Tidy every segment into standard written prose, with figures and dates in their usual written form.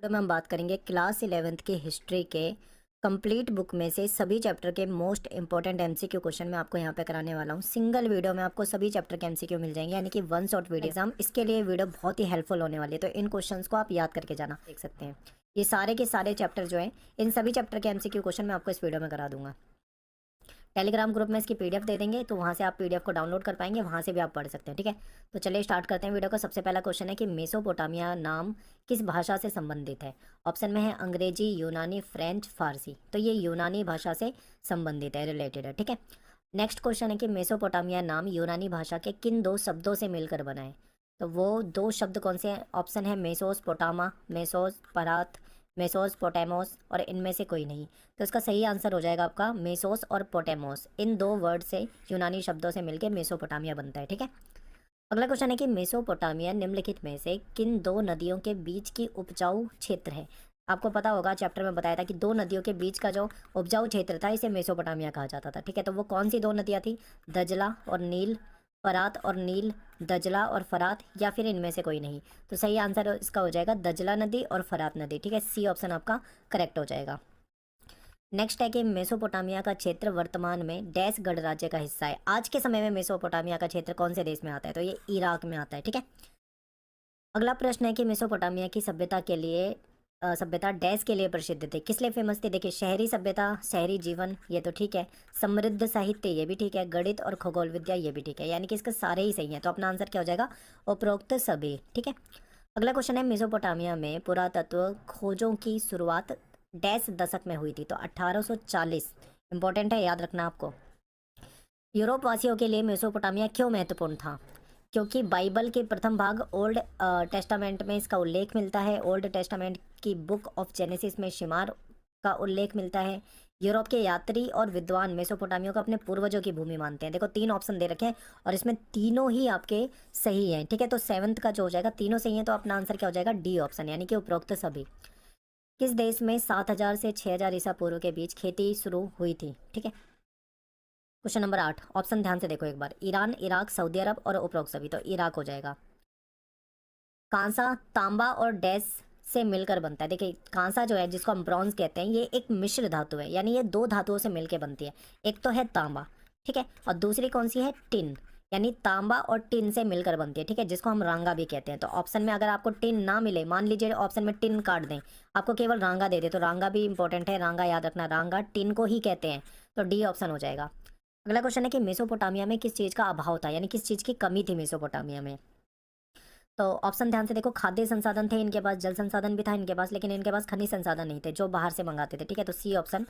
तो में हम बात करेंगे क्लास 11th के हिस्ट्री के कंप्लीट बुक में से सभी चैप्टर के मोस्ट इंपॉर्टेंट एमसीक्यू क्वेश्चन मैं आपको यहाँ पे कराने वाला हूँ। सिंगल वीडियो में आपको सभी चैप्टर के एमसीक्यू मिल जाएंगे, यानी कि वन शॉट वीडियो एग्जाम। इसके लिए वीडियो बहुत ही हेल्पफुल होने वाली है, तो इन क्वेश्चंस को आप याद करके जाना देख सकते हैं। ये सारे के सारे चैप्टर जो है, इन सभी चैप्टर के एमसीक्यू क्वेश्चन मैं आपको इस वीडियो में करा दूंगा। टेलीग्राम ग्रुप में इसकी पीडीएफ दे देंगे, तो वहाँ से आप पीडीएफ को डाउनलोड कर पाएंगे, वहाँ से भी आप पढ़ सकते हैं। ठीक है, तो चलिए स्टार्ट करते हैं वीडियो का। सबसे पहला क्वेश्चन है कि मेसोपोटामिया नाम किस भाषा से संबंधित है। ऑप्शन में है अंग्रेजी, यूनानी, फ्रेंच, फारसी। तो ये यूनानी भाषा से संबंधित है, रिलेटेड है। ठीक है, नेक्स्ट क्वेश्चन है कि मेसोपोटामिया नाम यूनानी भाषा के किन दो शब्दों से मिलकर बना है। तो वो दो शब्द कौन से हैं? ऑप्शन है मेसोस पोटामा, मेसोस परात, मेसोस पोटेमोस, और इनमें से कोई नहीं। तो इसका सही आंसर हो जाएगा आपका मेसोस और पोटेमोस। इन दो वर्ड से, यूनानी शब्दों से मिलकर मेसोपोटामिया बनता है। ठीक है, अगला क्वेश्चन है कि मेसोपोटामिया निम्नलिखित में से किन दो नदियों के बीच की उपजाऊ क्षेत्र है। आपको पता होगा, चैप्टर में बताया था कि दो नदियों के बीच का जो उपजाऊ क्षेत्र था, इसे मेसोपोटामिया कहा जाता था। ठीक है, तो वो कौन सी दो नदियाँ थी? दजला और नील, फरात और नील, दजला और फरात, या फिर इनमें से कोई नहीं। तो सही आंसर इसका हो जाएगा दजला नदी और फरात नदी। ठीक है, सी ऑप्शन आपका करेक्ट हो जाएगा। नेक्स्ट है कि मेसोपोटामिया का क्षेत्र वर्तमान में डैश गणराज्य का हिस्सा है। आज के समय में मेसोपोटामिया का क्षेत्र कौन से देश में आता है? तो ये इराक में आता है। ठीक है, अगला प्रश्न है कि मेसोपोटामिया की सभ्यता के लिए सभ्यता डैश के लिए प्रसिद्ध थी, किस लिए फेमस थी? देखिए, शहरी सभ्यता, शहरी जीवन, ये तो ठीक है। समृद्ध साहित्य, ये भी ठीक है। गणित और खगोल विद्या, ये भी ठीक है। यानी कि इसके सारे ही सही हैं, तो अपना आंसर क्या हो जाएगा? उपरोक्त सभी। ठीक है, अगला क्वेश्चन है मेसोपोटामिया में पुरातत्व खोजों की शुरुआत डैश दशक में हुई थी। तो 1840 इंपॉर्टेंट है, याद रखना आपको। यूरोप वासियों के लिए मेसोपोटामिया क्यों महत्वपूर्ण था? क्योंकि बाइबल के प्रथम भाग ओल्ड टेस्टामेंट में इसका उल्लेख मिलता है। ओल्ड टेस्टामेंट की बुक ऑफ जेनेसिस में शिमार का उल्लेख मिलता है। यूरोप के यात्री और विद्वान मेसोपोटामिया को अपने पूर्वजों की भूमि मानते हैं। देखो, तीन ऑप्शन दे रखे हैं और इसमें तीनों ही आपके सही हैं। ठीक है, तो सेवंथ का जो हो जाएगा, तीनों सही है, तो अपना आंसर क्या हो जाएगा? डी ऑप्शन, यानी कि उपरोक्त सभी। किस देश में 7000 से 6000 ईसा पूर्व के बीच खेती शुरू हुई थी? ठीक है, क्वेश्चन नंबर 8, ऑप्शन ध्यान से देखो एक बार। ईरान, इराक, सऊदी अरब और उपरोक्त सभी। तो इराक हो जाएगा। कांसा, तांबा और डैश से मिलकर बनता है। देखिए, कांसा जो है, जिसको हम ब्रॉन्ज कहते हैं, ये एक मिश्र धातु है, यानी ये दो धातुओं से मिलकर बनती है। एक तो है तांबा, ठीक है, और दूसरी कौन सी है? टिन। यानी तांबा और टिन से मिलकर बनती है। ठीक है, जिसको हम रांगा भी कहते हैं। तो ऑप्शन में अगर आपको टिन ना मिले, मान लीजिए ऑप्शन में टिन काट दें, आपको केवल रांगा दे दे, तो रांगा भी इंपॉर्टेंट है। रांगा याद रखना, रांगा टिन को ही कहते हैं। तो डी ऑप्शन हो जाएगा। अगला क्वेश्चन है कि मेसोपोटामिया में किस चीज़ का अभाव था, यानी किस चीज़ की कमी थी मेसोपोटामिया में। तो ऑप्शन ध्यान से देखो। खाद्य संसाधन थे इनके पास, जल संसाधन भी था इनके पास, लेकिन इनके पास खनिज संसाधन नहीं थे, जो बाहर से मंगाते थे। ठीक है, तो सी ऑप्शन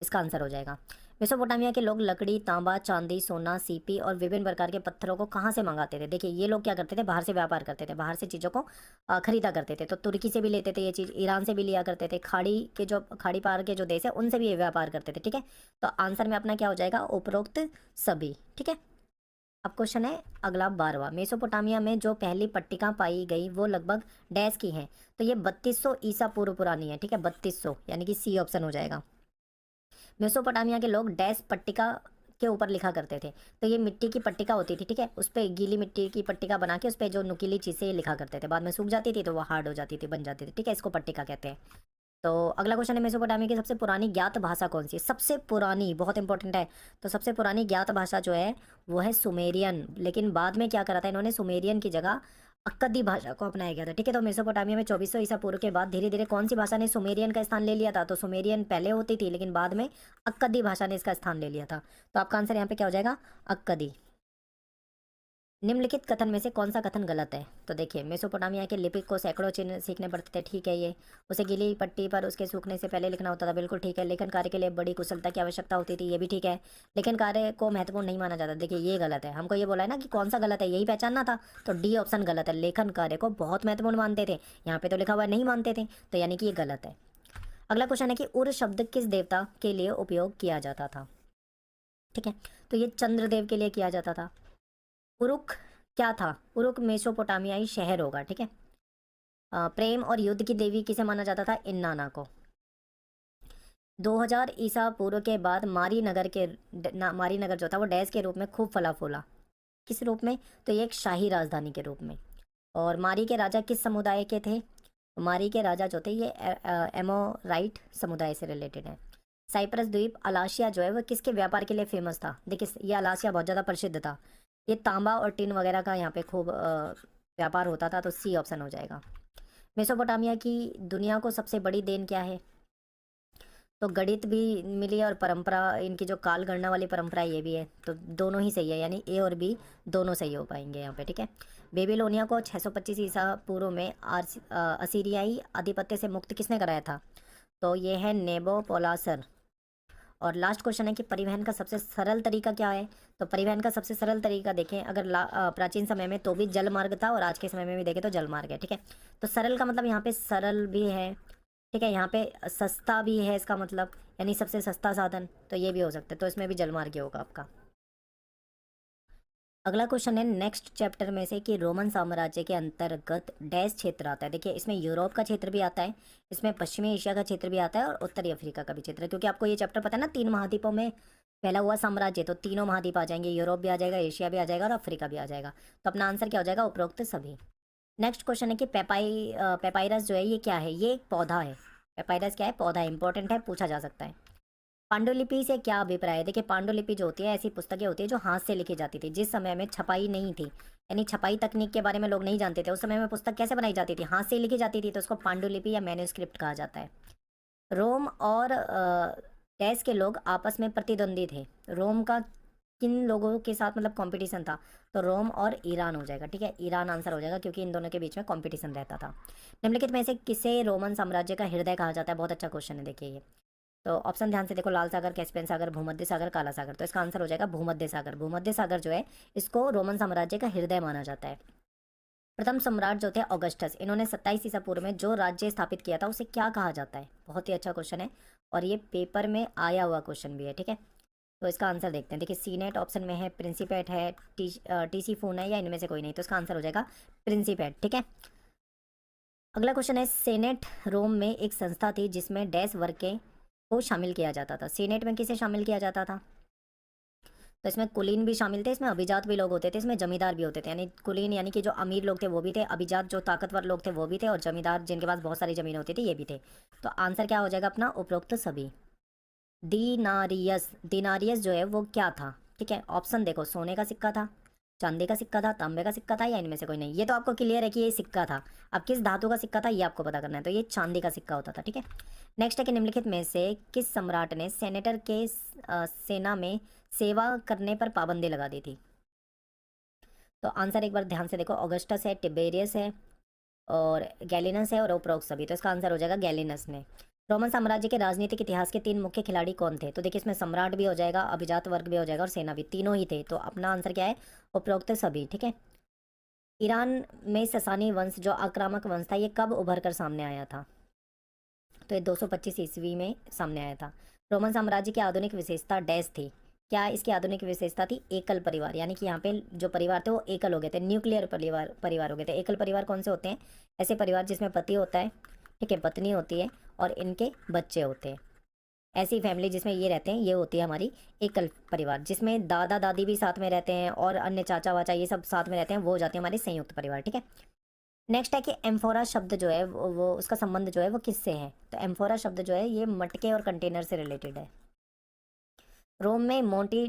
इसका आंसर हो जाएगा। मेसोपोटामिया के लोग लकड़ी, तांबा, चांदी, सोना, सीपी और विभिन्न प्रकार के पत्थरों को कहाँ से मंगाते थे? देखिए, ये लोग क्या करते थे? बाहर से व्यापार करते थे, बाहर से चीज़ों को खरीदा करते थे। तो तुर्की से भी लेते थे ये चीज़, ईरान से भी लिया करते थे, खाड़ी पार के जो देश है उनसे भी ये व्यापार करते थे। ठीक है, तो आंसर में अपना क्या हो जाएगा? उपरोक्त सभी। ठीक है, अब क्वेश्चन है अगला 12वां। मेसोपोटामिया में जो पहली पट्टिका पाई गई वो लगभग डैश की हैं। तो ये 3200 ईसा पूर्व पुरानी है। ठीक है, 3200, यानी कि सी ऑप्शन हो जाएगा। मेसोपोटामिया के लोग डैश पट्टिका के ऊपर लिखा करते थे। तो ये मिट्टी की पट्टिका होती थी। ठीक है, उस पर गीली मिट्टी की पट्टिका बना के उस पर जो नुकीली चीज़ें लिखा करते थे, बाद में सूख जाती थी तो वो हार्ड हो जाती थी, बन जाती थी। ठीक है, इसको पट्टिका कहते हैं। तो अगला क्वेश्चन है मेसोपोटामिया की सबसे पुरानी ज्ञात भाषा कौन सी है? सबसे पुरानी, बहुत इंपॉर्टेंट है। तो सबसे पुरानी ज्ञात भाषा जो है वो है सुमेरियन, लेकिन बाद में क्या करा था इन्होंने? सुमेरियन की जगह अक्कदी भाषा को अपनाया गया था। ठीक है, तो मेसोपोटामिया में 2400 ईसा पूर्व के बाद धीरे धीरे कौन सी भाषा ने सुमेरियन का स्थान ले लिया था? तो सुमेरियन पहले होती थी, लेकिन बाद में अक्कदी भाषा ने इसका स्थान ले लिया था। तो आपका आंसर यहाँ पे क्या हो जाएगा? अक्कदी। निम्नलिखित कथन में से कौन सा कथन गलत है? तो देखिए, मेसोपोटामिया के लिपिक को सैकड़ों चिन्ह सीखने पड़ते थे। ठीक है, ये उसे गीली पट्टी पर उसके सूखने से पहले लिखना होता था। बिल्कुल ठीक है। लेखन कार्य के लिए बड़ी कुशलता की आवश्यकता होती थी। ये भी ठीक है। लेखन कार्य को महत्वपूर्ण नहीं माना जाता। देखिए, ये गलत है। हमको ये बोला है ना कि कौन सा गलत है, यही पहचानना था। तो डी ऑप्शन गलत है। लेखन कार्य को बहुत महत्वपूर्ण मानते थे, यहाँ पे तो लिखा हुआ है नहीं मानते थे, तो यानी कि ये गलत है। अगला क्वेश्चन है कि उर शब्द किस देवता के लिए उपयोग किया जाता था? ठीक है, तो ये चंद्रदेव के लिए किया जाता था। उरुक क्या था? उरुक मेसोपोटामियाई शहर होगा। ठीक है, प्रेम और युद्ध की देवी किसे माना जाता था? इन्नाना को। 2000 ईसा पूर्व के बाद मारी नगर मारी नगर जो था वो डैश के रूप में खूब फला फूला। किस रूप में? तो ये एक शाही राजधानी के रूप में। और मारी के राजा किस समुदाय के थे? मारी के राजा जो थे ये एमोराइट समुदाय से रिलेटेड है। साइप्रस द्वीप अलाशिया जो है वो किसके व्यापार के लिए फेमस था? देखिए ये अलाशिया बहुत ज़्यादा प्रसिद्ध था, ये तांबा और टिन वगैरह का यहाँ पे खूब व्यापार होता था, तो सी ऑप्शन हो जाएगा। मेसोपोटामिया की दुनिया को सबसे बड़ी देन क्या है? तो गणित भी मिली और परंपरा, इनकी जो काल गणना वाली परंपरा ये भी है, तो दोनों ही सही है, यानी ए और बी दोनों सही हो पाएंगे यहाँ पे, ठीक है। बेबीलोनिया को 625 ईसा पूर्व में असीरियाई आधिपत्य से मुक्त किसने कराया था? तो ये है नेबोपोलासर। और लास्ट क्वेश्चन है कि परिवहन का सबसे सरल तरीका क्या है? तो परिवहन का सबसे सरल तरीका देखें अगर प्राचीन समय में तो भी जल मार्ग था, और आज के समय में भी देखें तो जल मार्ग है, ठीक है। तो सरल का मतलब यहाँ पे सरल भी है, ठीक है, यहाँ पे सस्ता भी है इसका मतलब, यानी सबसे सस्ता साधन, तो ये भी हो सकता है, तो इसमें भी जलमार्ग ही होगा आपका। अगला क्वेश्चन है नेक्स्ट चैप्टर में से कि रोमन साम्राज्य के अंतर्गत डैश क्षेत्र आता है। देखिए इसमें यूरोप का क्षेत्र भी आता है, इसमें पश्चिमी एशिया का क्षेत्र भी आता है, और उत्तरी अफ्रीका का भी क्षेत्र है, क्योंकि आपको ये चैप्टर पता है ना, 3 महाद्वीपों में फैला हुआ साम्राज्य, तो तीनों महाद्वीप आ जाएंगे, यूरोप भी आ जाएगा, एशिया भी आ जाएगा और अफ्रीका भी आ जाएगा। तो अपना आंसर क्या हो जाएगा? उपरोक्त सभी। नेक्स्ट क्वेश्चन है कि पेपाइरस जो है ये क्या है? ये एक पौधा है। पेपाइरस क्या है? पौधा है, इंपॉर्टेंट है, पूछा जा सकता है। पांडुलिपि से क्या अभिप्राय है? देखिए पांडुलिपि जो होती है ऐसी पुस्तकें होती है जो हाथ से लिखी जाती थी, जिस समय में छपाई नहीं थी, यानी छपाई तकनीक के बारे में लोग नहीं जानते थे, उस समय में पुस्तक कैसे बनाई जाती थी? हाथ से ही लिखी जाती थी, तो उसको पांडुलिपि या मैन्युस्क्रिप्ट कहा जाता है। रोम और डैश के लोग आपस में प्रतिद्वंदी थे। रोम का किन लोगों के साथ मतलब कंपटीशन था? तो रोम और ईरान हो जाएगा, ठीक है, ईरान आंसर हो जाएगा, क्योंकि इन दोनों के बीच में कंपटीशन रहता था। निम्नलिखित में से किसे रोमन साम्राज्य का हृदय कहा जाता है? बहुत अच्छा क्वेश्चन है, देखिए ये। तो ऑप्शन ध्यान से देखो, लाल सागर, कैस्पियन सागर, भूमध्य सागर, काला सागर, तो इसका आंसर हो जाएगा भूमध्य सागर। भूमध्य सागर जो है इसको रोमन साम्राज्य का हृदय माना जाता है। प्रथम सम्राट जो थे ऑगस्टस, इन्होंने 27 ईसा पूर्व में जो राज्य स्थापित किया था उसे क्या कहा जाता है? बहुत ही अच्छा क्वेश्चन है, और ये पेपर में आया हुआ क्वेश्चन भी है, ठीक है। तो इसका आंसर देखते हैं। देखिए सीनेट ऑप्शन में है, प्रिंसिपेट है, टीसी फोन है, या इनमें से कोई नहीं, तो इसका आंसर हो जाएगा प्रिंसिपेट, ठीक है। अगला क्वेश्चन है सेनेट रोम में एक संस्था थी जिसमें डैश वर्ग के को शामिल किया जाता था। सीनेट में किसे शामिल किया जाता था? तो इसमें कुलीन भी शामिल थे, इसमें अभिजात भी लोग होते थे, इसमें जमींदार भी होते थे, यानी कुलीन यानी कि जो अमीर लोग थे वो भी थे, अभिजात जो ताकतवर लोग थे वो भी थे, और जमींदार जिनके पास बहुत सारी जमीन होती थी ये भी थे। तो आंसर क्या हो जाएगा अपना? उपरोक्त सभी। दिनारियस, दिनारियस जो है वो क्या था? ठीक है, ऑप्शन देखो, सोने का सिक्का था, चांदी का सिक्का था, तांबे का सिक्का था, या इनमें से कोई नहीं। ये तो आपको क्लियर है कि ये सिक्का था, अब किस धातु का सिक्का था ये आपको पता करना है, तो ये चांदी का सिक्का होता था, ठीक है। नेक्स्ट है कि निम्नलिखित में से किस सम्राट ने सेनेटर के सेना में सेवा करने पर पाबंदी लगा दी थी? तो आंसर एक बार ध्यान से देखो, ऑगस्टस है, टिबेरियस है, और गैलिनस है, और उपरोक्त सभी, तो इसका आंसर हो जाएगा गैलिनस ने। रोमन साम्राज्य के राजनीतिक इतिहास के 3 मुख्य खिलाड़ी कौन थे? तो देखिए इसमें सम्राट भी हो जाएगा, अभिजात वर्ग भी हो जाएगा, और सेना भी, तीनों ही थे, तो अपना आंसर क्या है? उपरोक्त सभी, ठीक है। ईरान में ससानी वंश जो आक्रामक वंश था ये कब उभर कर सामने आया था? तो ये 225 ईस्वी में सामने आया था। रोमन साम्राज्य की आधुनिक विशेषता डैश थी। क्या इसकी आधुनिक विशेषता थी? एकल परिवार, यानी कि यहाँ पे जो परिवार थे वो एकल हो गए थे, न्यूक्लियर परिवार हो गए थे। एकल परिवार कौन से होते हैं? ऐसे परिवार जिसमें पति होता है, ठीक है, पत्नी होती है, और इनके बच्चे होते हैं। ऐसी फैमिली जिसमें ये रहते हैं ये होती है हमारी एकल परिवार, जिसमें दादा दादी भी साथ में रहते हैं और अन्य चाचा वाचा ये सब साथ में रहते हैं, वो हो जाते हैं हमारे संयुक्त परिवार, ठीक है। नेक्स्ट है कि एम्फोरा शब्द जो है वो उसका संबंध जो है वो किससे है? तो एम्फोरा शब्द जो है ये मटके और कंटेनर से रिलेटेड है। रोम में मोंटी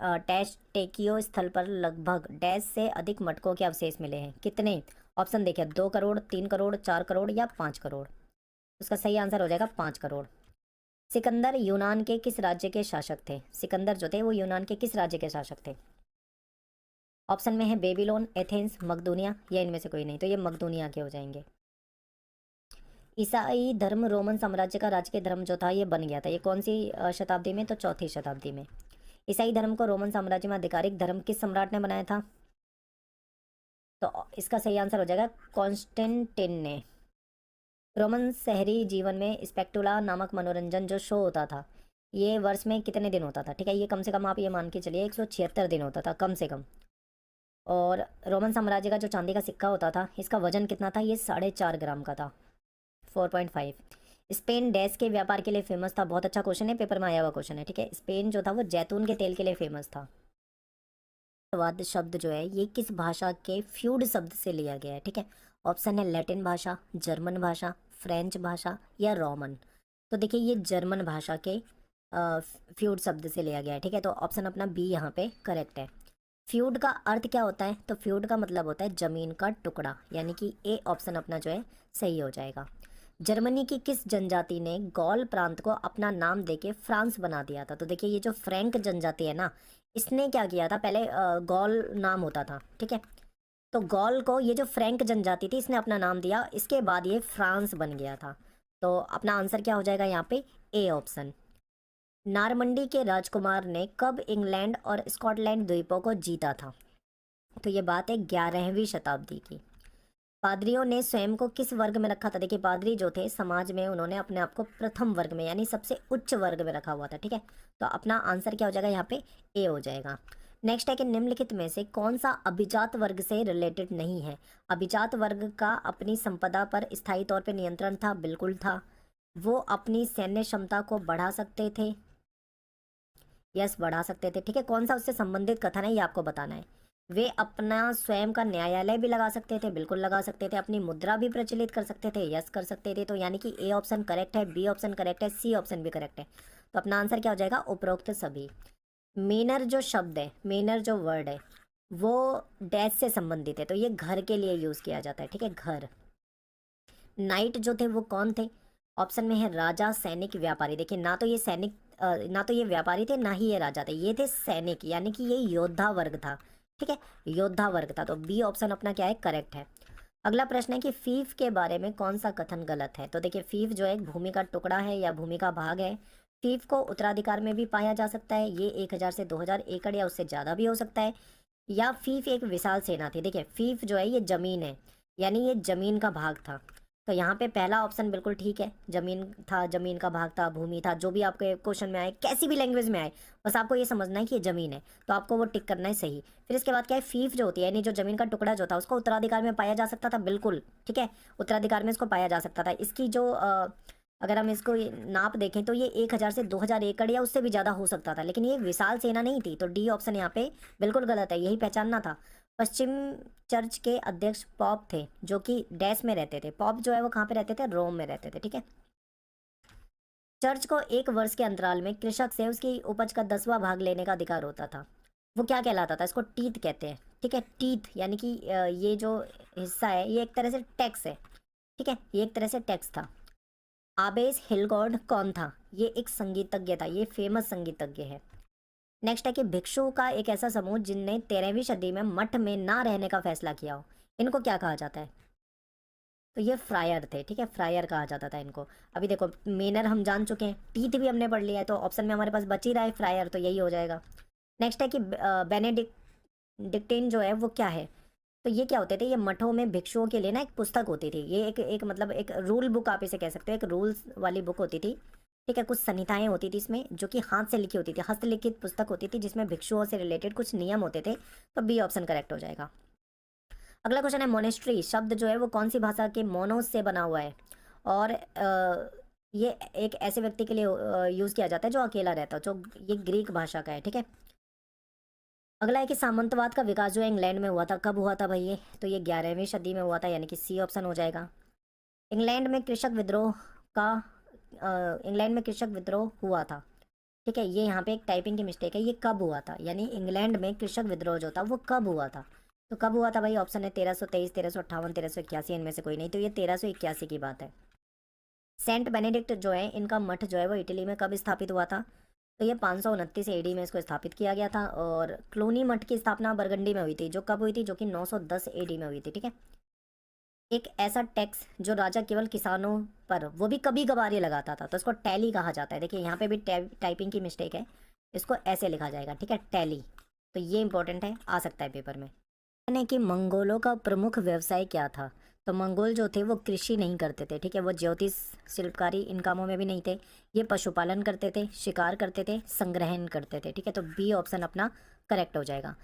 टेकियो स्थल पर लगभग डैश से अधिक मटकों के अवशेष मिले हैं, कितने? ऑप्शन देखिए, 2 करोड़, 3 करोड़, 4 करोड़, या 5 करोड़। उसका सही आंसर हो जाएगा 5 करोड़। सिकंदर यूनान के किस राज्य के शासक थे? सिकंदर जो थे वो यूनान के किस राज्य के शासक थे? ऑप्शन में है बेबीलोन, एथेंस, मकदूनिया, या इनमें से कोई नहीं, तो ये मकदूनिया के हो जाएंगे। ईसाई धर्म रोमन साम्राज्य का राजकीय धर्म जो था ये बन गया था, ये कौन सी शताब्दी में? तो 4वीं शताब्दी में। ईसाई धर्म को रोमन साम्राज्य में आधिकारिक धर्म किस सम्राट ने बनाया था? तो इसका सही आंसर हो जाएगा कॉन्स्टेंटिन ने। रोमन शहरी जीवन में स्पेक्टुला नामक मनोरंजन जो शो होता था ये वर्ष में कितने दिन होता था? ठीक है, ये कम से कम आप ये मान के चलिए 176 दिन होता था कम से कम। और रोमन साम्राज्य का जो चांदी का सिक्का होता था इसका वजन कितना था? ये 4.5 ग्राम का था, 4.5। स्पेन डैश के व्यापार के लिए फेमस था? बहुत अच्छा क्वेश्चन है, पेपर में आया हुआ क्वेश्चन है, ठीक है। स्पेन जो था वो जैतून के तेल के लिए फेमस था। वाद शब्द जो है ये किस भाषा के फ्यूड शब्द से लिया गया है? ठीक है, ऑप्शन है लैटिन भाषा, जर्मन भाषा, फ्रेंच भाषा या रोमन। तो देखिए ये जर्मन भाषा के फ्यूड शब्द से लिया गया है, ठीक है। तो ऑप्शन अपना बी यहाँ पे करेक्ट है। फ्यूड का अर्थ क्या होता है? तो फ्यूड का मतलब होता है जमीन का टुकड़ा, यानी कि ए ऑप्शन अपना जो है सही हो जाएगा। जर्मनी की किस जनजाति ने गॉल प्रांत को अपना नाम देके फ्रांस बना दिया था? तो देखिए ये जो फ्रैंक जनजाति है ना, इसने क्या किया था, पहले गॉल नाम होता था, ठीक है। तो गॉल को ये जो फ्रैंक जनजाति थी इसने अपना नाम दिया, इसके बाद ये फ्रांस बन गया था। तो अपना आंसर क्या हो जाएगा यहाँ पे? A option. नारमंडी के राजकुमार ने कब इंग्लैंड और स्कॉटलैंड द्वीपों को जीता था? तो ये बात है 11वीं शताब्दी की। पादरियों ने स्वयं को किस वर्ग में रखा था? देखिए पादरी जो थे समाज में उन्होंने अपने आप को प्रथम वर्ग में यानी सबसे उच्च वर्ग में रखा हुआ था, ठीक है। तो अपना आंसर क्या हो जाएगा यहाँ पे? ए हो जाएगा। नेक्स्ट है कि निम्नलिखित में से कौन सा अभिजात वर्ग से रिलेटेड नहीं है? अभिजात वर्ग का अपनी संपदा पर स्थायी तौर पर नियंत्रण था, बिल्कुल था। वो अपनी सैन्य क्षमता को बढ़ा सकते थे, यस बढ़ा सकते थे, ठीक है। कौन सा उससे संबंधित कथन है ये आपको बताना है। वे अपना स्वयं का न्यायालय भी लगा सकते थे, बिल्कुल लगा सकते थे। अपनी मुद्रा भी प्रचलित कर सकते थे, यस कर सकते थे। तो यानी कि ए ऑप्शन करेक्ट है, बी ऑप्शन करेक्ट है, सी ऑप्शन भी करेक्ट है। तो अपना आंसर क्या हो जाएगा? उपरोक्त सभी। मेनर जो शब्द है, मेनर जो वर्ड है वो डैश से संबंधित है, तो ये घर के लिए यूज किया जाता है, ठीक है, घर। नाइट जो थे वो कौन थे? ऑप्शन में है राजा, सैनिक, व्यापारी। देखिए ना तो ये सैनिक ना तो ये व्यापारी थे, ना ही ये राजा थे, ये थे सैनिक, यानी कि ये योद्धा वर्ग था, ठीक है, योद्धा वर्ग था। तो बी ऑप्शन अपना क्या है? करेक्ट है। अगला प्रश्न है कि फीफ के बारे में कौन सा कथन गलत है? तो देखिए फीफ जो है एक भूमि का टुकड़ा है या भूमि का भाग है। फीफ को उत्तराधिकार में भी पाया जा सकता है, ये 1000 से 2000 एकड़ या उससे ज़्यादा भी हो सकता है। या फीफ एक विशाल सेना थी। देखिए फीफ जो है ये जमीन है, यानी ये जमीन का भाग था। तो यहाँ पे पहला ऑप्शन बिल्कुल ठीक है, जमीन था, जमीन का भाग था, भूमि था, जो भी आपके क्वेश्चन में आए, कैसी भी लैंग्वेज में आए, बस आपको ये समझना है कि ये जमीन है, तो आपको वो टिक करना है सही। फिर इसके बाद क्या है? फीफ जो होती है यानी जो जमीन का टुकड़ा जो था उसको उत्तराधिकार में पाया जा सकता था, बिल्कुल ठीक है, उत्तराधिकार में इसको पाया जा सकता था। इसकी जो अगर हम इसको नाप देखें तो ये 1000 से 2000 एकड़ या उससे भी ज़्यादा हो सकता था, लेकिन ये विशाल सेना नहीं थी। तो डी ऑप्शन यहाँ पे बिल्कुल गलत है, यही पहचानना था। पश्चिम चर्च के अध्यक्ष पॉप थे, जो कि डैश में रहते थे। पॉप जो है वो कहाँ पे रहते थे? रोम में रहते थे, ठीक है। चर्च को एक वर्ष के अंतराल में कृषक से उसकी उपज का 10वां भाग लेने का अधिकार होता था। वो क्या कहलाता था? इसको टीथ कहते हैं, ठीक है, टीथ यानी कि ये जो हिस्सा है ये एक तरह से टैक्स है, ठीक है, ये एक तरह से टैक्स था। आबेस हिलगॉर्ड कौन था? ये एक संगीतज्ञ था, ये फेमस संगीतज्ञ है। नेक्स्ट है कि भिक्षु का एक ऐसा समूह जिनने 13वीं सदी में मठ में ना रहने का फैसला किया हो, इनको क्या कहा जाता है? तो ये फ्रायर थे, ठीक है, फ्रायर कहा जाता था इनको। अभी देखो मेनर हम जान चुके हैं, टीथ भी हमने पढ़ लिया है, तो ऑप्शन में हमारे पास बच ही रहा है फ्रायर, तो यही हो जाएगा। नेक्स्ट है कि बेनेडिक्टिन जो है वो क्या है? तो ये क्या होते थे? ये मठों में भिक्षुओं के लिए ना एक पुस्तक होती थी, ये एक मतलब एक रूल बुक आप इसे कह सकते हो, एक रूल्स वाली बुक होती थी, ठीक है। कुछ संहिताएं होती थी इसमें जो कि हाथ से लिखी होती थी, हस्तलिखित पुस्तक होती थी जिसमें भिक्षुओं से रिलेटेड कुछ नियम होते थे। तो बी ऑप्शन करेक्ट हो जाएगा। अगला क्वेश्चन है मोनेस्ट्री शब्द जो है वो कौन सी भाषा के मोनोस से बना हुआ है? और ये एक ऐसे व्यक्ति के लिए यूज़ किया जाता है जो अकेला रहता है, जो ये ग्रीक भाषा का है, ठीक है। अगला है कि सामंतवाद का विकास जो है इंग्लैंड में हुआ था, कब हुआ था भाई? ये तो ये 11वीं सदी में हुआ था, यानी कि सी ऑप्शन हो जाएगा। इंग्लैंड में कृषक विद्रोह का इंग्लैंड में कृषक विद्रोह हुआ था, ठीक है। ये यहाँ पे एक टाइपिंग की मिस्टेक है, ये कब हुआ था, यानी इंग्लैंड में कृषक विद्रोह जो था वो कब हुआ था? तो कब हुआ था भाई? ऑप्शन है 1323, 1358, 1381, इनमें से कोई नहीं, तो ये 1381 की बात है। सेंट बेनेडिक्ट जो है इनका मठ जो है वो इटली में कब स्थापित हुआ था? तो ये 529 एडी में इसको स्थापित किया गया था। और क्लोनी मठ की स्थापना बरगंडी में हुई थी, जो कब हुई थी? जो कि 910 एडी में हुई थी, ठीक है। एक ऐसा टैक्स जो राजा केवल किसानों पर वो भी कभी कभार ही लगाता था, तो इसको टैली कहा जाता है। देखिए यहाँ पे भी टाइपिंग की मिस्टेक है, इसको ऐसे लिखा जाएगा, ठीक है, टैली। तो ये इंपॉर्टेंट है, आ सकता है पेपर में। यानी कि मंगोलों का प्रमुख व्यवसाय क्या था? तो मंगोल जो थे वो कृषि नहीं करते थे, ठीक है, वो ज्योतिष, शिल्पकारी, इन कामों में भी नहीं थे। ये पशुपालन करते थे, शिकार करते थे, संग्रहण करते थे, ठीक है। तो बी ऑप्शन अपना करेक्ट हो जाएगा।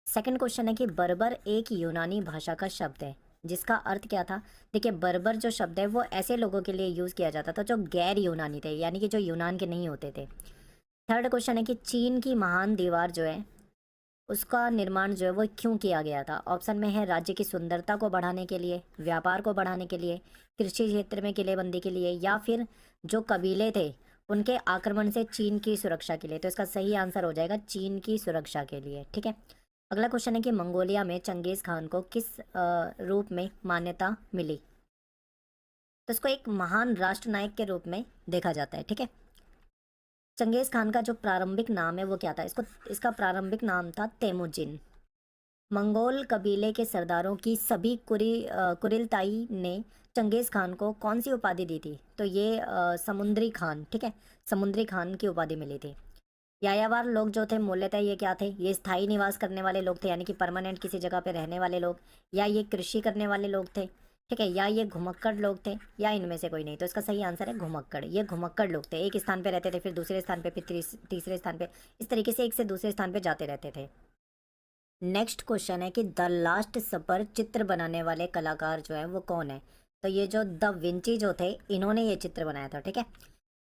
सेकंड क्वेश्चन है कि बर्बर एक यूनानी भाषा का शब्द है, जिसका अर्थ क्या था? देखिए बर्बर जो शब्द है वो ऐसे लोगों के लिए यूज़ किया जाता था जो गैर यूनानी थे, यानी कि जो यूनान के नहीं होते थे। थर्ड क्वेश्चन है कि चीन की महान दीवार जो है उसका निर्माण जो है वो क्यों किया गया था? ऑप्शन में है राज्य की सुंदरता को बढ़ाने के लिए, व्यापार को बढ़ाने के लिए, कृषि क्षेत्र में किलेबंदी के लिए, या फिर जो कबीले थे उनके आक्रमण से चीन की सुरक्षा के लिए। तो इसका सही आंसर हो जाएगा चीन की सुरक्षा के लिए। ठीक है, अगला क्वेश्चन है कि मंगोलिया में चंगेज खान को किस रूप में मान्यता मिली? तो इसको एक महान राष्ट्र नायक के रूप में देखा जाता है। ठीक है, चंगेज खान का जो प्रारंभिक नाम है वो क्या था? इसका प्रारंभिक नाम था तेमुजिन। मंगोल कबीले के सरदारों की सभी कुरिलताई ने चंगेज खान को कौन सी उपाधि दी थी? तो ये समुद्री खान, ठीक है, समुद्री खान की उपाधि मिली थी। यायावर लोग जो थे मूलतः ये क्या थे? ये स्थायी निवास करने वाले लोग थे, यानी कि परमानेंट किसी जगह पे रहने वाले लोग, या ये कृषि करने वाले लोग थे, ठीक है, या ये घुमक्कड़ लोग थे, या इनमें से कोई नहीं। तो इसका सही आंसर है घुमक्कड़। ये घुमक्कड़ लोग थे, एक स्थान पे रहते थे, फिर दूसरे स्थान पे, फिर तीसरे स्थान पे, इस तरीके से एक से दूसरे स्थान पे जाते रहते थे। नेक्स्ट क्वेश्चन है कि द लास्ट सपर चित्र बनाने वाले कलाकार जो है वो कौन है? तो ये जो द विंची जो थे, इन्होंने ये चित्र बनाया था। ठीक है,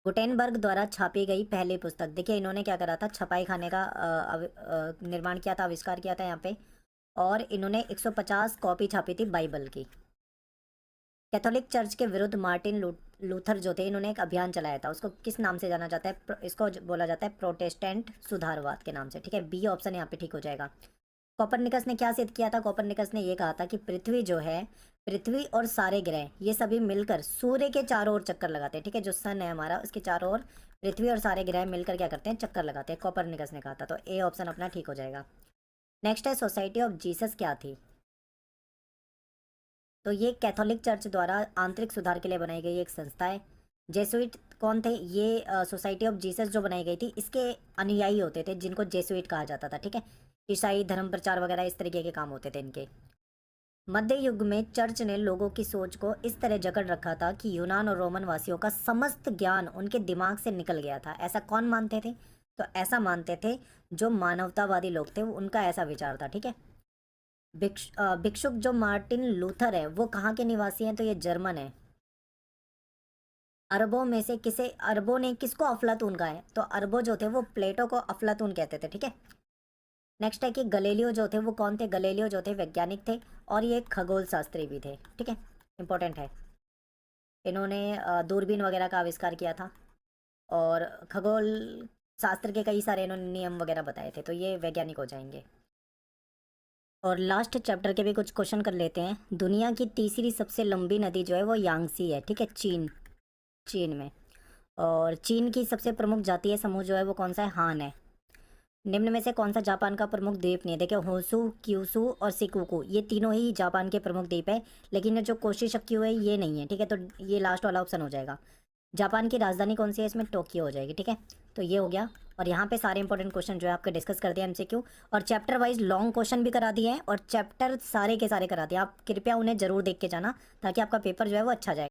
गुटेनबर्ग द्वारा छापी गई पहली पुस्तक, देखिए इन्होंने क्या करा था, छपाई खाने का निर्माण किया था, आविष्कार किया था यहाँ पे, और इन्होंने 150 कॉपी छापी थी बाइबल की। कैथोलिक चर्च के विरुद्ध मार्टिन लूथर जो थे, इन्होंने एक अभियान चलाया था, उसको किस नाम से जाना जाता है? इसको बोला जाता है प्रोटेस्टेंट सुधारवाद के नाम से। ठीक है, बी ऑप्शन यहाँ पे ठीक हो जाएगा। कोपरनिकस ने क्या सिद्ध किया था? कोपरनिकस ने ये कहा था कि पृथ्वी जो है, पृथ्वी और सारे ग्रह ये सभी मिलकर सूर्य के चारों ओर चक्कर लगाते हैं। ठीक है, जो सन है हमारा, उसके चारों ओर पृथ्वी और सारे ग्रह मिलकर क्या करते हैं? चक्कर लगाते हैं। कोपरनिकस ने कहा था, तो ए ऑप्शन अपना ठीक हो जाएगा। नेक्स्ट है सोसाइटी ऑफ जीसस क्या थी? तो ये कैथोलिक चर्च द्वारा आंतरिक सुधार के लिए बनाई गई एक संस्था है। जेसुइट कौन थे? ये सोसाइटी ऑफ जीसस जो बनाई गई थी, इसके अनुयायी होते थे जिनको जेसुइट कहा जाता था। ठीक है, ईसाई धर्म प्रचार वगैरह इस तरीके के काम होते थे इनके। मध्य युग में चर्च ने लोगों की सोच को इस तरह जकड़ रखा था कि यूनान और रोमन वासियों का समस्त ज्ञान उनके दिमाग से निकल गया था। ऐसा कौन मानते थे? तो ऐसा मानते थे जो मानवतावादी लोग थे, उनका ऐसा विचार था। ठीक है, भिक्षुक जो मार्टिन लूथर है वो कहाँ के निवासी हैं? तो ये जर्मन है। अरबों में से किसे, अरबों ने किसको अफलातून कहा है? तो अरबों जो थे वो प्लेटो को अफलातून कहते थे। ठीक है, नेक्स्ट है कि गलेलियो जो थे वो कौन थे? गलेलियो जो थे वैज्ञानिक थे, और ये खगोल शास्त्री भी थे। ठीक है, इंपॉर्टेंट है। इन्होंने दूरबीन वगैरह का आविष्कार किया था, और खगोल शास्त्र के कई सारे इन्होंने नियम वगैरह बताए थे, तो ये वैज्ञानिक हो जाएंगे। और लास्ट चैप्टर के भी कुछ क्वेश्चन कर लेते हैं। दुनिया की तीसरी सबसे लंबी नदी जो है वो यांगसी है। ठीक है, चीन में। और चीन की सबसे प्रमुख जातीय समूह जो है वो कौन सा है? हान है। निम्न में से कौन सा जापान का प्रमुख द्वीप नहीं है? देखिए, होसू, क्यूसू और सिकुकू, ये तीनों ही जापान के प्रमुख द्वीप है, लेकिन जो कोशिशक्यू है ये नहीं है। ठीक है, तो ये लास्ट वाला ऑप्शन हो जाएगा। जापान की राजधानी कौन सी है? इसमें टोक्यो हो जाएगी। ठीक है, तो ये हो गया। और यहाँ पे सारे इंपॉर्टेंट क्वेश्चन जो है आपके डिस्कस कर दिया एमसीक्यू, और चैप्टर वाइज लॉन्ग क्वेश्चन भी करा दिए हैं, और चैप्टर सारे के सारे करा दिए। आप कृपया उन्हें जरूर देख के जाना, ताकि आपका पेपर जो है वो अच्छा जाए।